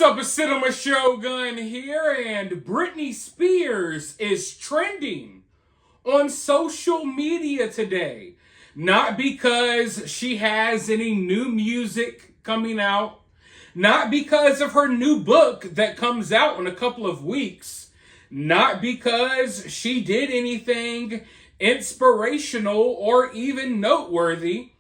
What's up, it's Cinema Shogun here, and Britney Spears is trending on social media today. Not because she has any new music coming out, not because of her new book that comes out in a couple of weeks, not because she did anything inspirational or even noteworthy,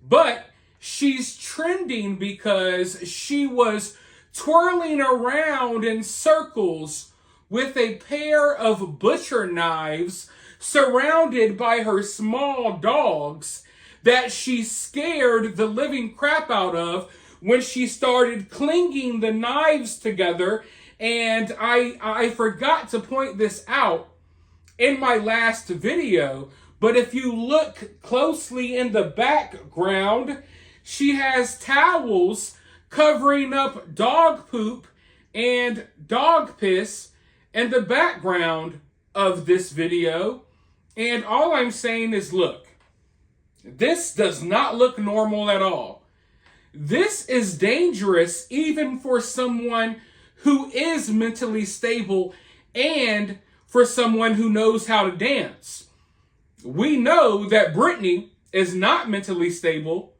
but she's trending because she was twirling around in circles with a pair of butcher knives surrounded by her small dogs that she scared the living crap out of when she started clinging the knives together. And I forgot to point this out in my last video, but if you look closely in the background, she has towels covering up dog poop and dog piss in the background of this video. And all I'm saying is, look, this does not look normal at all. This is dangerous even for someone who is mentally stable and for someone who knows how to dance. We know that Britney is not mentally stable,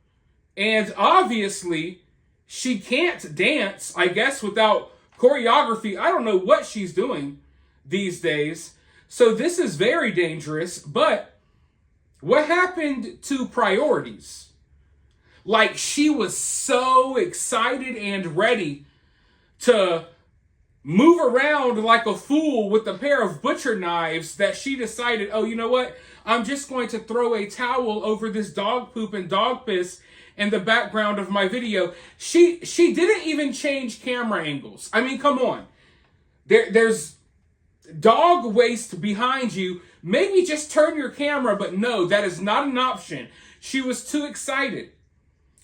and obviously she can't dance, I guess, without choreography. I don't know what she's doing these days. So this is very dangerous. But what happened to priorities? Like, she was so excited and ready to move around like a fool with a pair of butcher knives that she decided, oh, you know what? I'm just going to throw a towel over this dog poop and dog piss in the background of my video. She didn't even change camera angles. I mean, come on. There's dog waste behind you. Maybe just turn your camera, but no, that is not an option. She was too excited.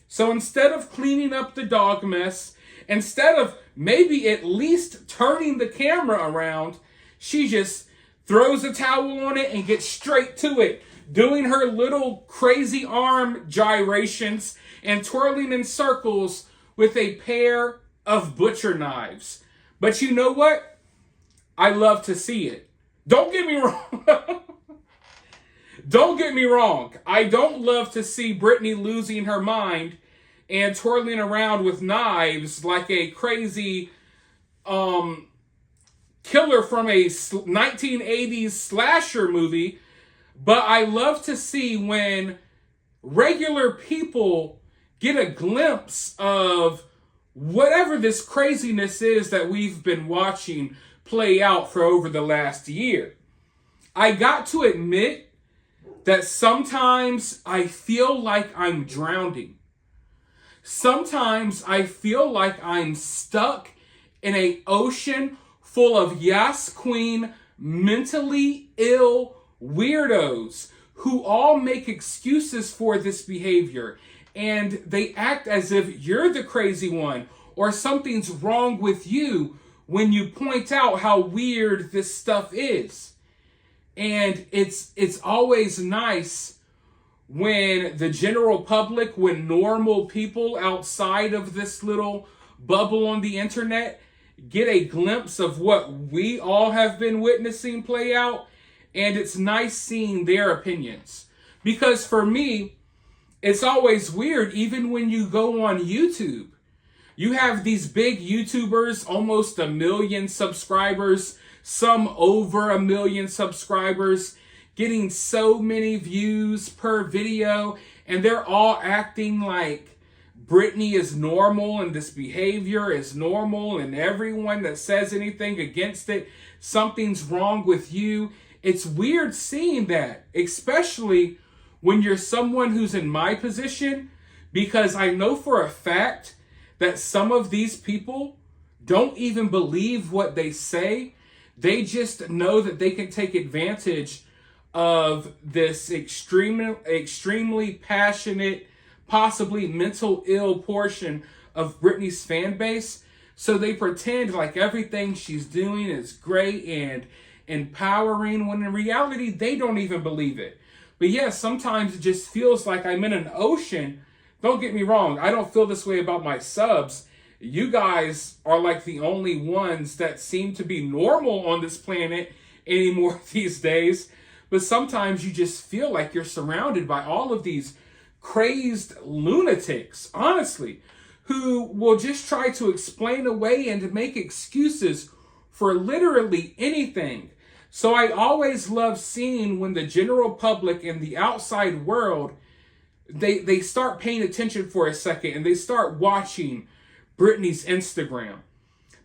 So instead of cleaning up the dog mess, instead of maybe at least turning the camera around, she just throws a towel on it and gets straight to it, doing her little crazy arm gyrations and twirling in circles with a pair of butcher knives. But you know what? I love to see it. Don't get me wrong. Don't get me wrong. I don't love to see Britney losing her mind and twirling around with knives like a crazy killer from a 1980s slasher movie. But I love to see when regular people get a glimpse of whatever this craziness is that we've been watching play out for over the last year. I got to admit that sometimes I feel like I'm drowning. Sometimes I feel like I'm stuck in an ocean full of yes queen, mentally ill weirdos who all make excuses for this behavior, and they act as if you're the crazy one or something's wrong with you when you point out how weird this stuff is. And it's always nice when the general public, when normal people outside of this little bubble on the internet get a glimpse of what we all have been witnessing play out. And it's nice seeing their opinions. Because for me, it's always weird, even when you go on YouTube. You have these big YouTubers, almost 1 million subscribers, some over 1 million subscribers, getting so many views per video, and they're all acting like Britney is normal and this behavior is normal, and everyone that says anything against it, something's wrong with you. It's weird seeing that, especially when you're someone who's in my position, because I know for a fact that some of these people don't even believe what they say. They just know that they can take advantage of this extremely passionate, possibly mental ill portion of Britney's fan base. So they pretend like everything she's doing is great and empowering, when in reality, they don't even believe it. But yeah, sometimes it just feels like I'm in an ocean. Don't get me wrong, I don't feel this way about my subs. you guys are like the only ones that seem to be normal on this planet anymore these days. But sometimes you just feel like you're surrounded by all of these crazed lunatics, honestly, who will just try to explain away and make excuses for literally anything. So I always love seeing when the general public and the outside world, they start paying attention for a second and they start watching Britney's Instagram.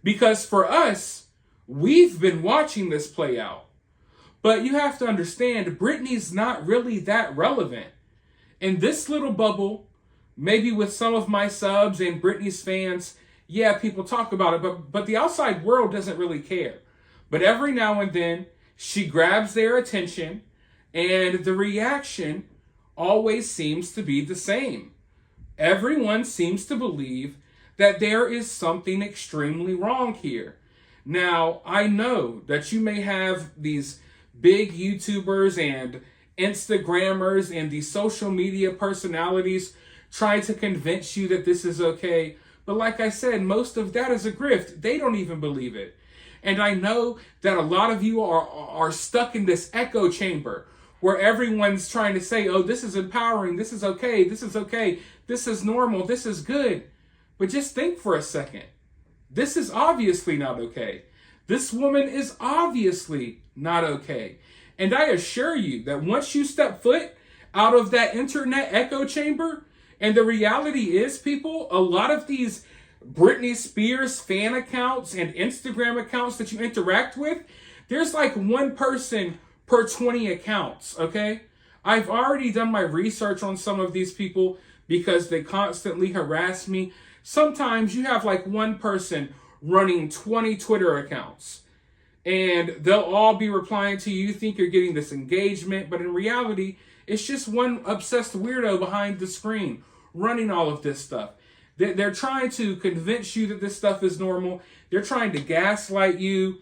Because for us, we've been watching this play out. But you have to understand, Britney's not really that relevant. In this little bubble, maybe with some of my subs and Britney's fans, yeah, people talk about it, but the outside world doesn't really care. But every now and then, she grabs their attention, and the reaction always seems to be the same. Everyone seems to believe that there is something extremely wrong here. Now, I know that you may have these big YouTubers and Instagrammers and these social media personalities trying to convince you that this is okay. But like I said, most of that is a grift. They don't even believe it. And I know that a lot of you are stuck in this echo chamber where everyone's trying to say, oh, this is empowering, this is okay, this is normal, this is good. But just think for a second. This is obviously not okay. This woman is obviously not okay. And I assure you that once you step foot out of that internet echo chamber, and the reality is, people, a lot of these Britney Spears fan accounts and Instagram accounts that you interact with, there's like one person per 20 accounts, okay? I've already done my research on some of these people because they constantly harass me. Sometimes you have like one person running 20 Twitter accounts, and they'll all be replying to you. You think you're getting this engagement, but in reality, it's just one obsessed weirdo behind the screen running all of this stuff. They're trying to convince you that this stuff is normal. They're trying to gaslight you.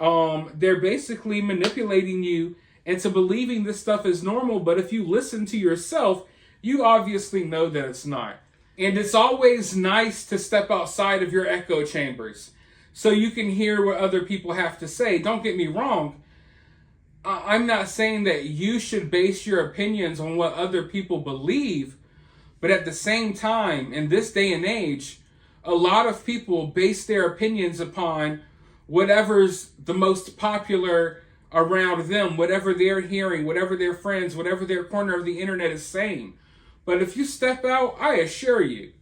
They're basically manipulating you into believing this stuff is normal. But if you listen to yourself, you obviously know that it's not. And it's always nice to step outside of your echo chambers so you can hear what other people have to say. Don't get me wrong. I'm not saying that you should base your opinions on what other people believe, but at the same time, in this day and age, a lot of people base their opinions upon whatever's the most popular around them, whatever they're hearing, whatever their friends, whatever their corner of the internet is saying. But if you step out, I assure you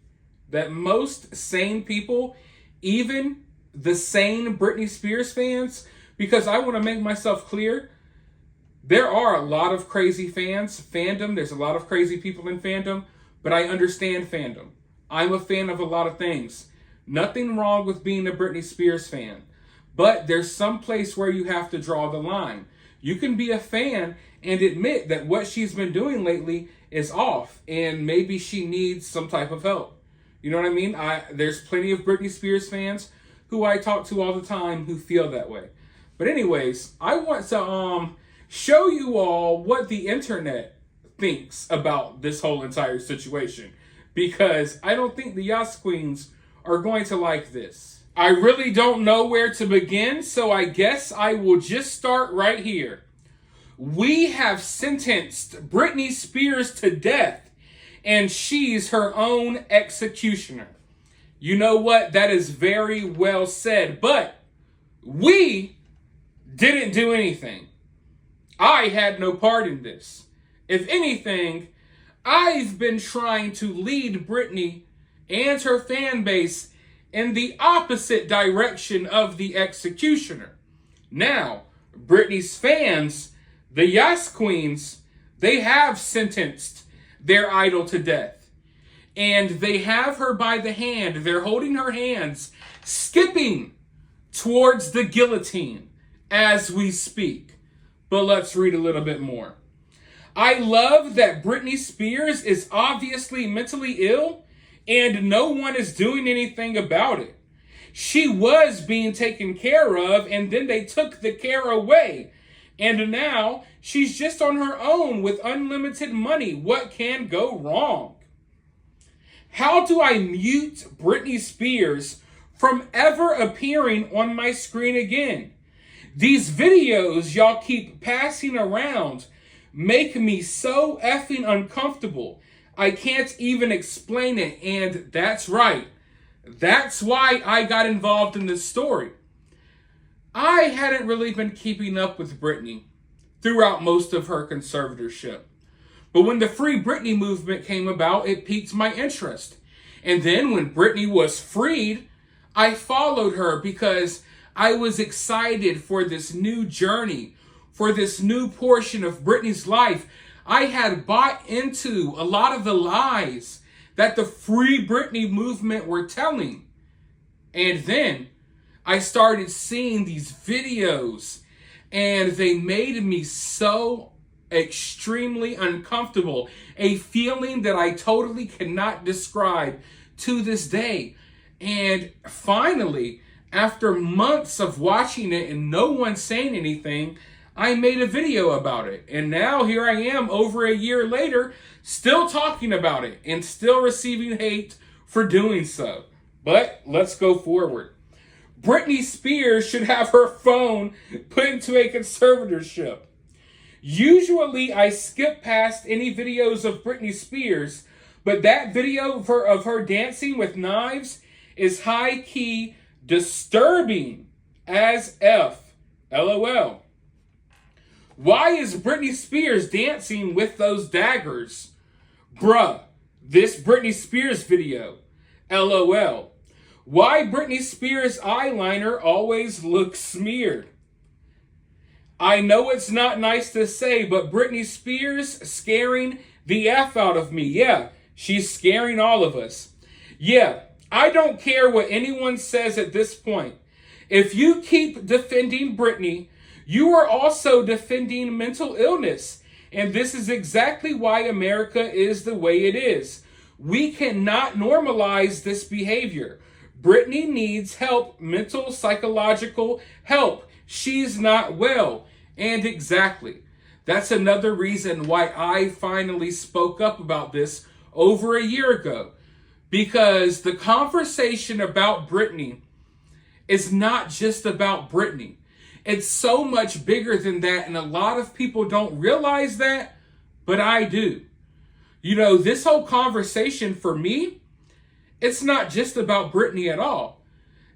that most sane people, even the sane Britney Spears fans, because I want to make myself clear, there are a lot of crazy fandom. There's a lot of crazy people in fandom, but I understand fandom. I'm a fan of a lot of things. Nothing wrong with being a Britney Spears fan, but there's some place where you have to draw the line. You can be a fan and admit that what she's been doing lately is off, and maybe she needs some type of help. You know what I mean? There's plenty of Britney Spears fans who I talk to all the time who feel that way. But anyways, I want to show you all what the internet thinks about this whole entire situation, because I don't think the Yas Queens are going to like this. I really don't know where to begin, so I guess I will just start right here. We have sentenced Britney Spears to death, and she's her own executioner. You know what? That is very well said, but we didn't do anything. I had no part in this. If anything, I've been trying to lead Britney and her fan base in the opposite direction of the executioner. Now, Britney's fans, the Yas Queens, they have sentenced their idol to death. And they have her by the hand. They're holding her hands, skipping towards the guillotine as we speak. But let's read a little bit more. I love that Britney Spears is obviously mentally ill and no one is doing anything about it. She was being taken care of, and then they took the care away. And now she's just on her own with unlimited money. What can go wrong? How do I mute Britney Spears from ever appearing on my screen again? These videos y'all keep passing around make me so effing uncomfortable. I can't even explain it, and that's right. That's why I got involved in this story. I hadn't really been keeping up with Britney throughout most of her conservatorship. But when the Free Britney movement came about, it piqued my interest. And then when Britney was freed, I followed her because I was excited for this new journey, for this new portion of Britney's life. I had bought into a lot of the lies that the Free Britney movement were telling. And then I started seeing these videos, and they made me so extremely uncomfortable, a feeling that I totally cannot describe to this day. And finally, after months of watching it and no one saying anything, I made a video about it. And now here I am over a year later, still talking about it and still receiving hate for doing so. But let's go forward. Britney Spears should have her phone put into a conservatorship. Usually I skip past any videos of Britney Spears, but that video of her dancing with knives is high-key disturbing as F. LOL. Why is Britney Spears dancing with those daggers? Bruh, this Britney Spears video. LOL. Why Britney Spears eyeliner always looks smeared? I know it's not nice to say, but Britney Spears scaring the F out of me. Yeah, she's scaring all of us. Yeah, I don't care what anyone says at this point. If you keep defending Britney, you are also defending mental illness. And this is exactly why America is the way it is. We cannot normalize this behavior. Britney needs help, mental, psychological help. She's not well. And exactly, that's another reason why I finally spoke up about this over a year ago. Because the conversation about Britney is not just about Britney. It's so much bigger than that, and a lot of people don't realize that, but I do. You know, this whole conversation for me, it's not just about Britney at all.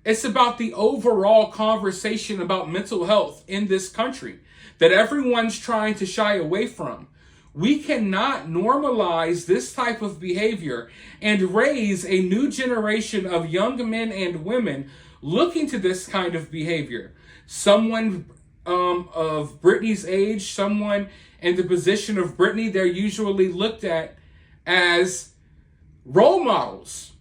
It's about the overall conversation about mental health in this country that everyone's trying to shy away from. We cannot normalize this type of behavior and raise a new generation of young men and women looking to this kind of behavior. Someone of Britney's age, someone in the position of Britney, they're usually looked at as role models,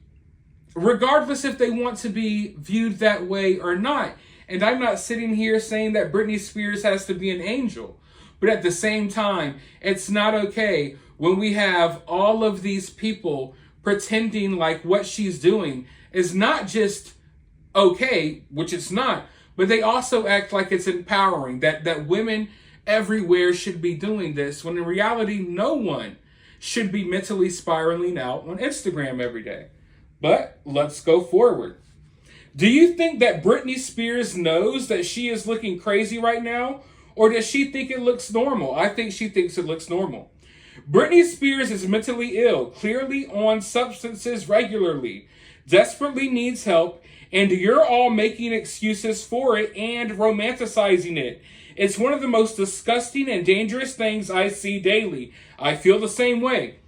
regardless if they want to be viewed that way or not. And I'm not sitting here saying that Britney Spears has to be an angel. But at the same time, it's not okay when we have all of these people pretending like what she's doing is not just okay, which it's not, but they also act like it's empowering, that women everywhere should be doing this, when in reality, no one should be mentally spiraling out on Instagram every day. But let's go forward. Do you think that Britney Spears knows that she is looking crazy right now? Or does she think it looks normal? I think she thinks it looks normal. Britney Spears is mentally ill, clearly on substances regularly, desperately needs help, and you're all making excuses for it and romanticizing it. It's one of the most disgusting and dangerous things I see daily. I feel the same way.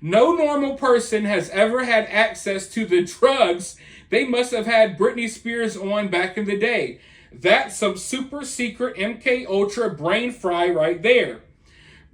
No normal person has ever had access to the drugs they must have had Britney Spears on back in the day. That's some super secret MK Ultra brain fry right there.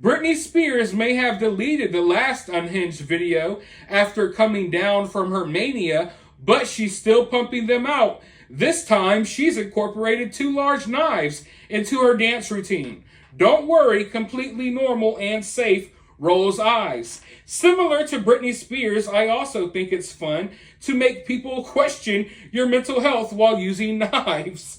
Britney Spears may have deleted the last unhinged video after coming down from her mania, but she's still pumping them out. This time, she's incorporated 2 large knives into her dance routine. Don't worry, completely normal and safe, rolls eyes. Similar to Britney Spears, I also think it's fun to make people question your mental health while using knives.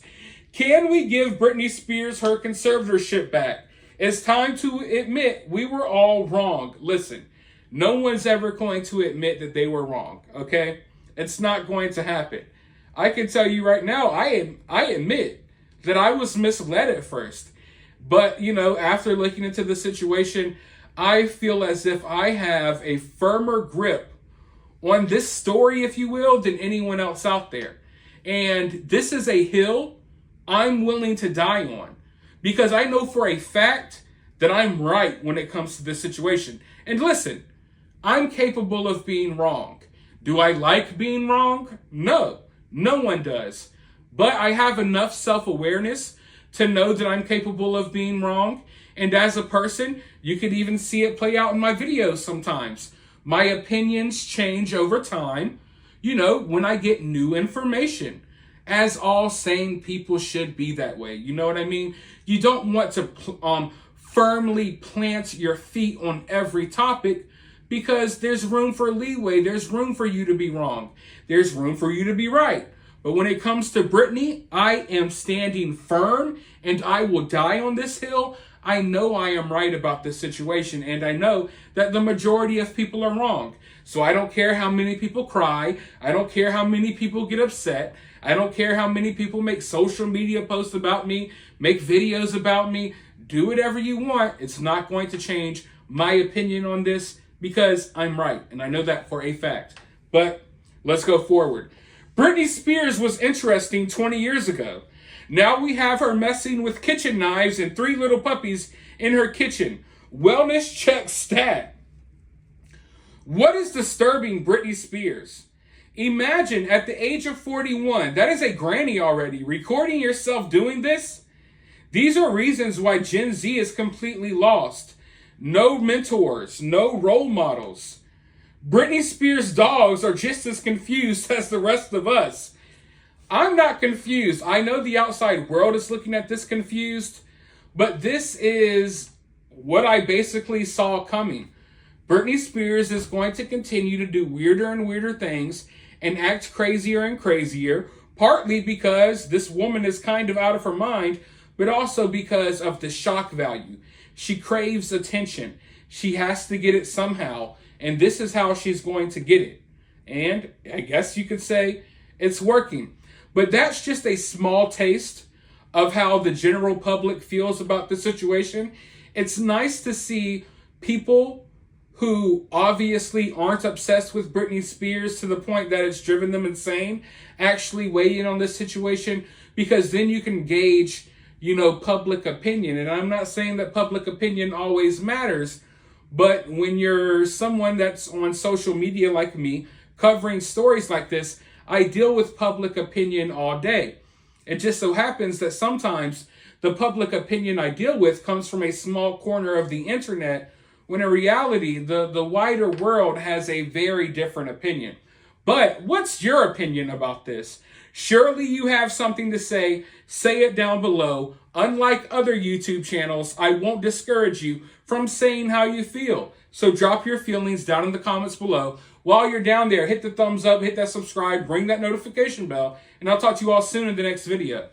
Can we give Britney Spears her conservatorship back? It's time to admit we were all wrong. Listen, No one's ever going to admit that they were wrong, okay? It's not going to happen. I can tell you right now, I admit that I was misled at first. But, after looking into the situation, I feel as if I have a firmer grip on this story, if you will, than anyone else out there. And this is a hill I'm willing to die on, because I know for a fact that I'm right when it comes to this situation. And listen, I'm capable of being wrong. Do I like being wrong? No, no one does. But I have enough self-awareness to know that I'm capable of being wrong. And as a person, you could even see it play out in my videos sometimes. My opinions change over time, when I get new information. As all sane people should be that way. You know what I mean? You don't want to firmly plant your feet on every topic, because there's room for leeway. There's room for you to be wrong. There's room for you to be right. But when it comes to Britney, I am standing firm, and I will die on this hill. I know I am right about this situation, and I know that the majority of people are wrong. So I don't care how many people cry. I don't care how many people get upset. I don't care how many people make social media posts about me, make videos about me. Do whatever you want. It's not going to change my opinion on this, because I'm right, and I know that for a fact. But let's go forward. Britney Spears was interesting 20 years ago. Now we have her messing with kitchen knives and 3 little puppies in her kitchen. Wellness check stat. What is disturbing Britney Spears? Imagine at the age of 41, that is a granny already, recording yourself doing this. These are reasons why Gen Z is completely lost. No mentors, no role models. Britney Spears' dogs are just as confused as the rest of us. I'm not confused. I know the outside world is looking at this confused, but this is what I basically saw coming. Britney Spears is going to continue to do weirder and weirder things and act crazier and crazier, partly because this woman is kind of out of her mind, but also because of the shock value. She craves attention. She has to get it somehow, and this is how she's going to get it. And I guess you could say it's working. But that's just a small taste of how the general public feels about the situation. It's nice to see people who obviously aren't obsessed with Britney Spears to the point that it's driven them insane actually weigh in on this situation, because then you can gauge, public opinion. And I'm not saying that public opinion always matters, but when you're someone that's on social media like me, covering stories like this, I deal with public opinion all day. It just so happens that sometimes the public opinion I deal with comes from a small corner of the internet, when in reality, the wider world has a very different opinion. But what's your opinion about this? Surely you have something to say. Say it down below. Unlike other YouTube channels, I won't discourage you from saying how you feel. So drop your feelings down in the comments below. While you're down there, hit the thumbs up, hit that subscribe, ring that notification bell, and I'll talk to you all soon in the next video.